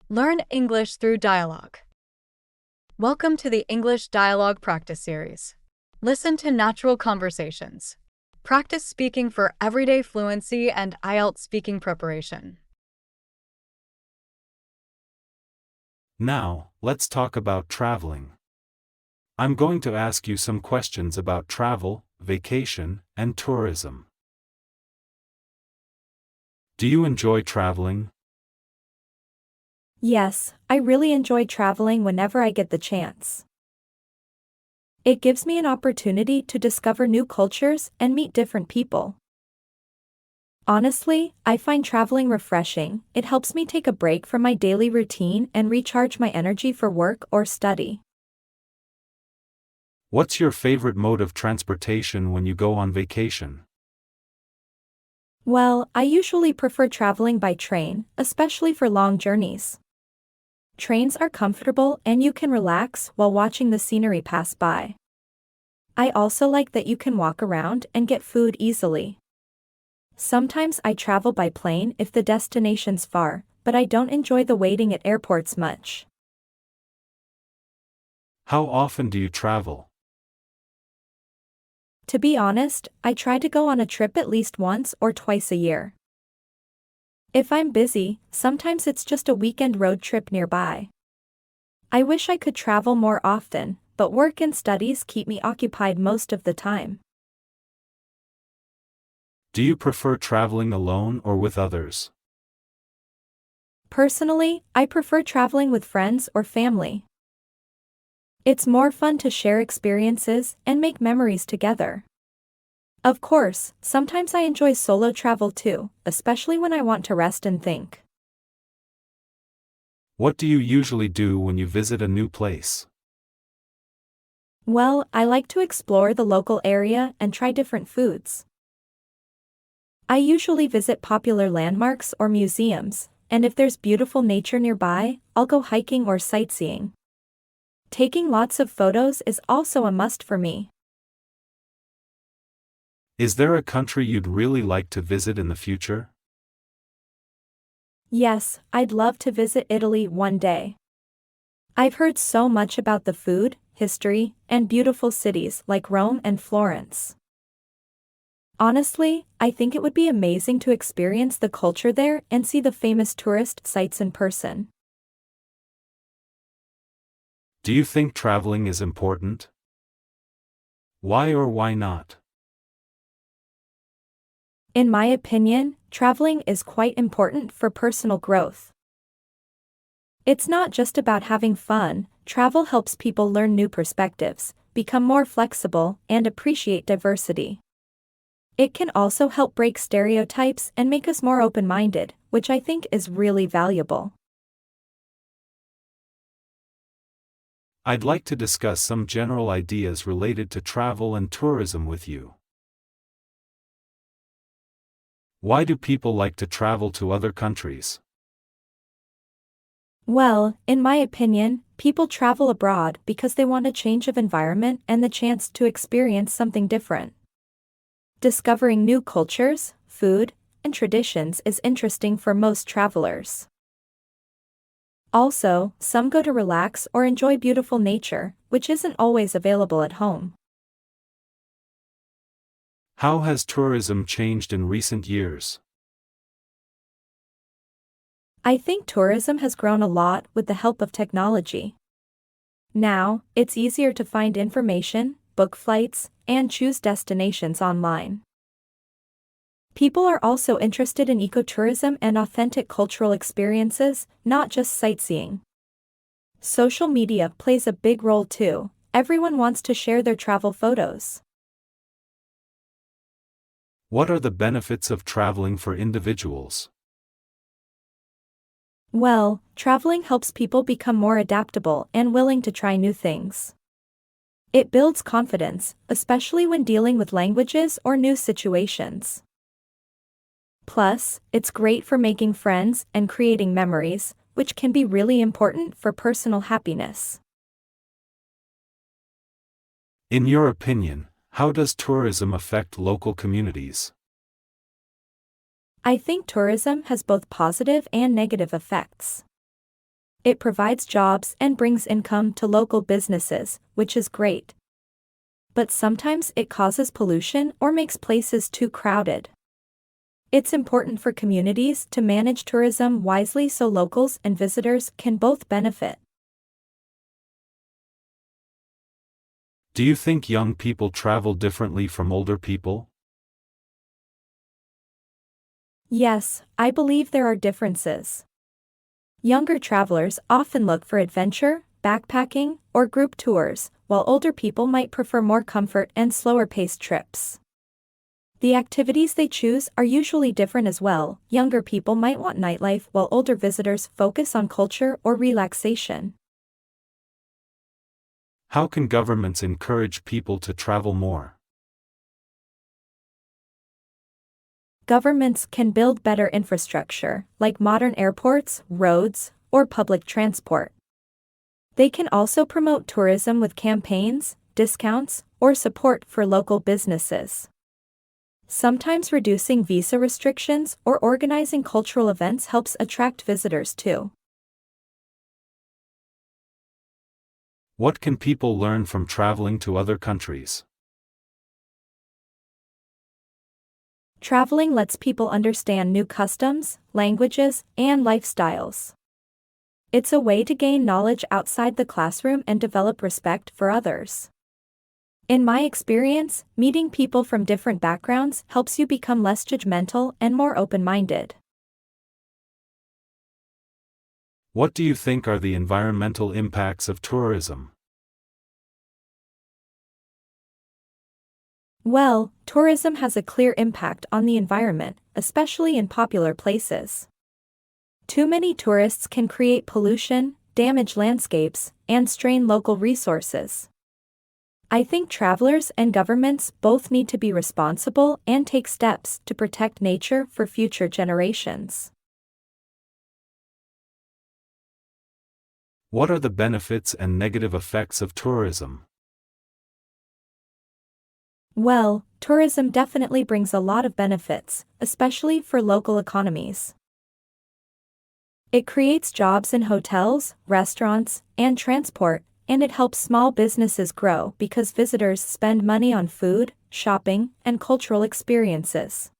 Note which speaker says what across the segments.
Speaker 1: Learn English through dialogue. Welcome to the English Dialogue Practice Series. Listen to natural conversations. Practice speaking for everyday fluency and IELTS speaking preparation.
Speaker 2: Now, let's talk about traveling. I'm going to ask you some questions about travel, vacation, and tourism. Do you enjoy traveling?
Speaker 3: Yes, I really enjoy traveling whenever I get the chance. It gives me an opportunity to discover new cultures and meet different people. Honestly, I find traveling refreshing. It helps me take a break from my daily routine and recharge my energy for work or study.
Speaker 2: What's your favorite mode of transportation when you go on vacation?
Speaker 3: Well, I usually prefer traveling by train, especially for long journeys. Trains are comfortable and you can relax while watching the scenery pass by. I also like that you can walk around and get food easily. Sometimes I travel by plane if the destination's far, but I don't enjoy the waiting at airports much.
Speaker 2: How often do you travel?
Speaker 3: To be honest, I try to go on a trip at least once or twice a year. If I'm busy, sometimes it's just a weekend road trip nearby. I wish I could travel more often, but work and studies keep me occupied most of the time.
Speaker 2: Do you prefer traveling alone or with others?
Speaker 3: Personally, I prefer traveling with friends or family. It's more fun to share experiences and make memories together. Of course, sometimes I enjoy solo travel too, especially when I want to rest and think.
Speaker 2: What do you usually do when you visit a new place?
Speaker 3: Well, I like to explore the local area and try different foods. I usually visit popular landmarks or museums, and if there's beautiful nature nearby, I'll go hiking or sightseeing. Taking lots of photos is also a must for me.
Speaker 2: Is there a country you'd really like to visit in the future?
Speaker 3: Yes, I'd love to visit Italy one day. I've heard so much about the food, history, and beautiful cities like Rome and Florence. Honestly, I think it would be amazing to experience the culture there and see the famous tourist sites in person.
Speaker 2: Do you think traveling is important? Why or why not?
Speaker 3: In my opinion, traveling is quite important for personal growth. It's not just about having fun, travel helps people learn new perspectives, become more flexible, and appreciate diversity. It can also help break stereotypes and make us more open-minded, which I think is really valuable.
Speaker 2: I'd like to discuss some general ideas related to travel and tourism with you. Why do people like to travel to other countries?
Speaker 3: Well, in my opinion, people travel abroad because they want a change of environment and the chance to experience something different. Discovering new cultures, food, and traditions is interesting for most travelers. Also, some go to relax or enjoy beautiful nature, which isn't always available at home.
Speaker 2: How has tourism changed in recent years?
Speaker 3: I think tourism has grown a lot with the help of technology. Now, it's easier to find information, book flights, and choose destinations online. People are also interested in ecotourism and authentic cultural experiences, not just sightseeing. Social media plays a big role too. Everyone wants to share their travel photos.
Speaker 2: What are the benefits of traveling for individuals?
Speaker 3: Well, traveling helps people become more adaptable and willing to try new things. It builds confidence, especially when dealing with languages or new situations. Plus, it's great for making friends and creating memories, which can be really important for personal happiness.
Speaker 2: In your opinion, how does tourism affect local communities?
Speaker 3: I think tourism has both positive and negative effects. It provides jobs and brings income to local businesses, which is great. But sometimes it causes pollution or makes places too crowded. It's important for communities to manage tourism wisely so locals and visitors can both benefit.
Speaker 2: Do you think young people travel differently from older people?
Speaker 3: Yes, I believe there are differences. Younger travelers often look for adventure, backpacking, or group tours, while older people might prefer more comfort and slower-paced trips. The activities they choose are usually different as well. Younger people might want nightlife while older visitors focus on culture or relaxation.
Speaker 2: How can governments encourage people to travel more?
Speaker 3: Governments can build better infrastructure, like modern airports, roads, or public transport. They can also promote tourism with campaigns, discounts, or support for local businesses. Sometimes reducing visa restrictions or organizing cultural events helps attract visitors too.
Speaker 2: What can people learn from traveling to other countries?
Speaker 3: Traveling lets people understand new customs, languages, and lifestyles. It's a way to gain knowledge outside the classroom and develop respect for others. In my experience, meeting people from different backgrounds helps you become less judgmental and more open-minded.
Speaker 2: What do you think are the environmental impacts of tourism?
Speaker 3: Well, tourism has a clear impact on the environment, especially in popular places. Too many tourists can create pollution, damage landscapes, and strain local resources. I think travelers and governments both need to be responsible and take steps to protect nature for future generations.
Speaker 2: What are the benefits and negative effects of tourism?
Speaker 3: Well, tourism definitely brings a lot of benefits, especially for local economies. It creates jobs in hotels, restaurants, and transport, and it helps small businesses grow because visitors spend money on food, shopping, and cultural experiences.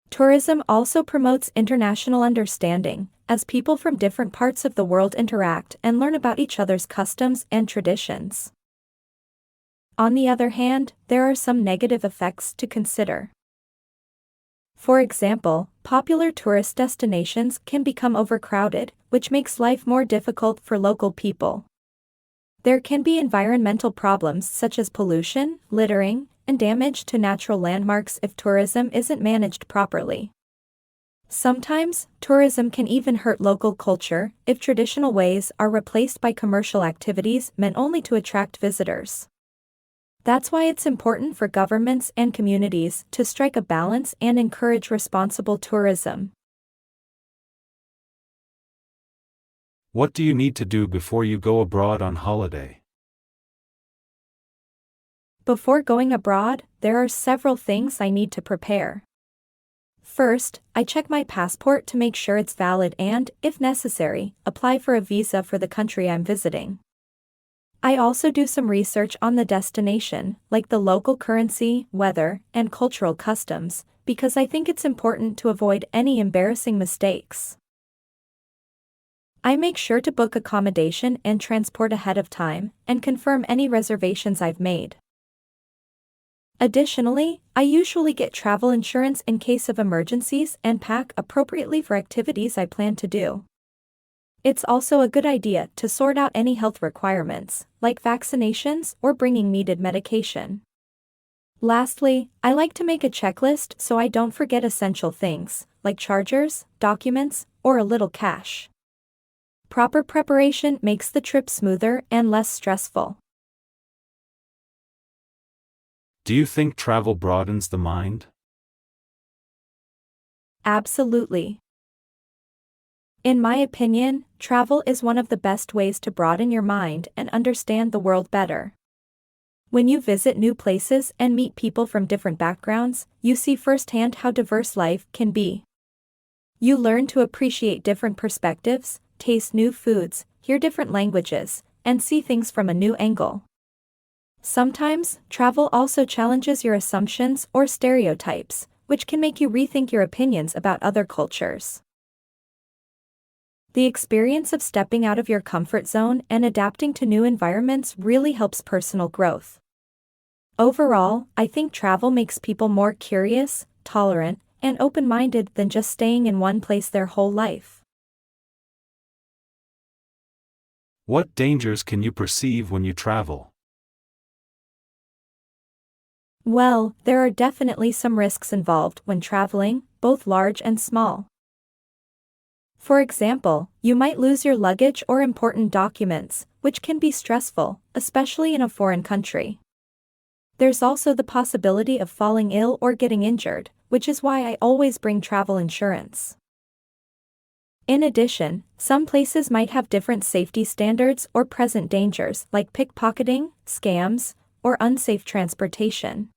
Speaker 3: Tourism also promotes international understanding, as people from different parts of the world interact and learn about each other's customs and traditions. On the other hand, there are some negative effects to consider. For example, popular tourist destinations can become overcrowded, which makes life more difficult for local people. There can be environmental problems such as pollution, littering, and damage to natural landmarks if tourism isn't managed properly. Sometimes, tourism can even hurt local culture if traditional ways are replaced by commercial activities meant only to attract visitors. That's why it's important for governments and communities to strike a balance and encourage responsible tourism.
Speaker 2: What do you need to do before you go abroad on holiday?
Speaker 3: Before going abroad, there are several things I need to prepare. First, I check my passport to make sure it's valid and, if necessary, apply for a visa for the country I'm visiting. I also do some research on the destination, like the local currency, weather, and cultural customs, because I think it's important to avoid any embarrassing mistakes. I make sure to book accommodation and transport ahead of time, and confirm any reservations I've made. Additionally, I usually get travel insurance in case of emergencies and pack appropriately for activities I plan to do. It's also a good idea to sort out any health requirements, like vaccinations or bringing needed medication. Lastly, I like to make a checklist so I don't forget essential things, like chargers, documents, or a little cash. Proper preparation makes the trip smoother and less stressful.
Speaker 2: Do you think travel broadens the mind?
Speaker 3: Absolutely. In my opinion, travel is one of the best ways to broaden your mind and understand the world better. When you visit new places and meet people from different backgrounds, you see firsthand how diverse life can be. You learn to appreciate different perspectives, taste new foods, hear different languages, and see things from a new angle. Sometimes, travel also challenges your assumptions or stereotypes, which can make you rethink your opinions about other cultures. The experience of stepping out of your comfort zone and adapting to new environments really helps personal growth. Overall, I think travel makes people more curious, tolerant, and open-minded than just staying in one place their whole life.
Speaker 2: What dangers can you perceive when you travel?
Speaker 3: Well, there are definitely some risks involved when traveling, both large and small. For example, you might lose your luggage or important documents, which can be stressful, especially in a foreign country. There's also the possibility of falling ill or getting injured, which is why I always bring travel insurance. In addition, some places might have different safety standards or present dangers like pickpocketing, scams, or unsafe transportation.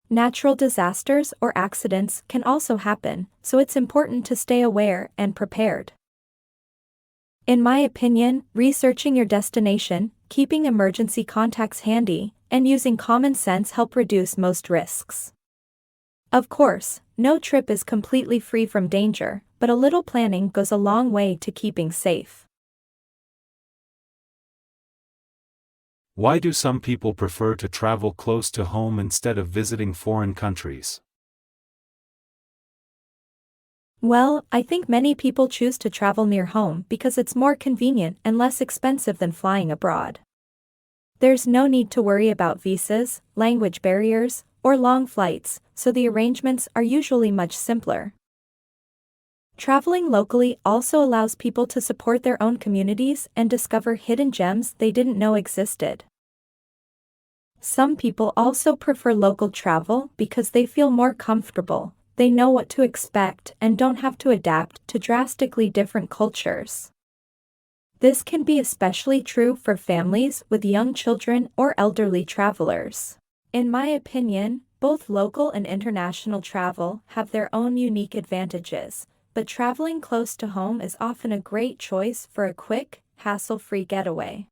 Speaker 3: Natural disasters or accidents can also happen, so it's important to stay aware and prepared. In my opinion, researching your destination, keeping emergency contacts handy, and using common sense help reduce most risks. Of course, no trip is completely free from danger, but a little planning goes a long way to keeping safe.
Speaker 2: Why do some people prefer to travel close to home instead of visiting foreign countries?
Speaker 3: Well, I think many people choose to travel near home because it's more convenient and less expensive than flying abroad. There's no need to worry about visas, language barriers, or long flights, so the arrangements are usually much simpler. Traveling locally also allows people to support their own communities and discover hidden gems they didn't know existed. Some people also prefer local travel because they feel more comfortable, they know what to expect and don't have to adapt to drastically different cultures. This can be especially true for families with young children or elderly travelers. In my opinion, both local and international travel have their own unique advantages, but traveling close to home is often a great choice for a quick, hassle-free getaway.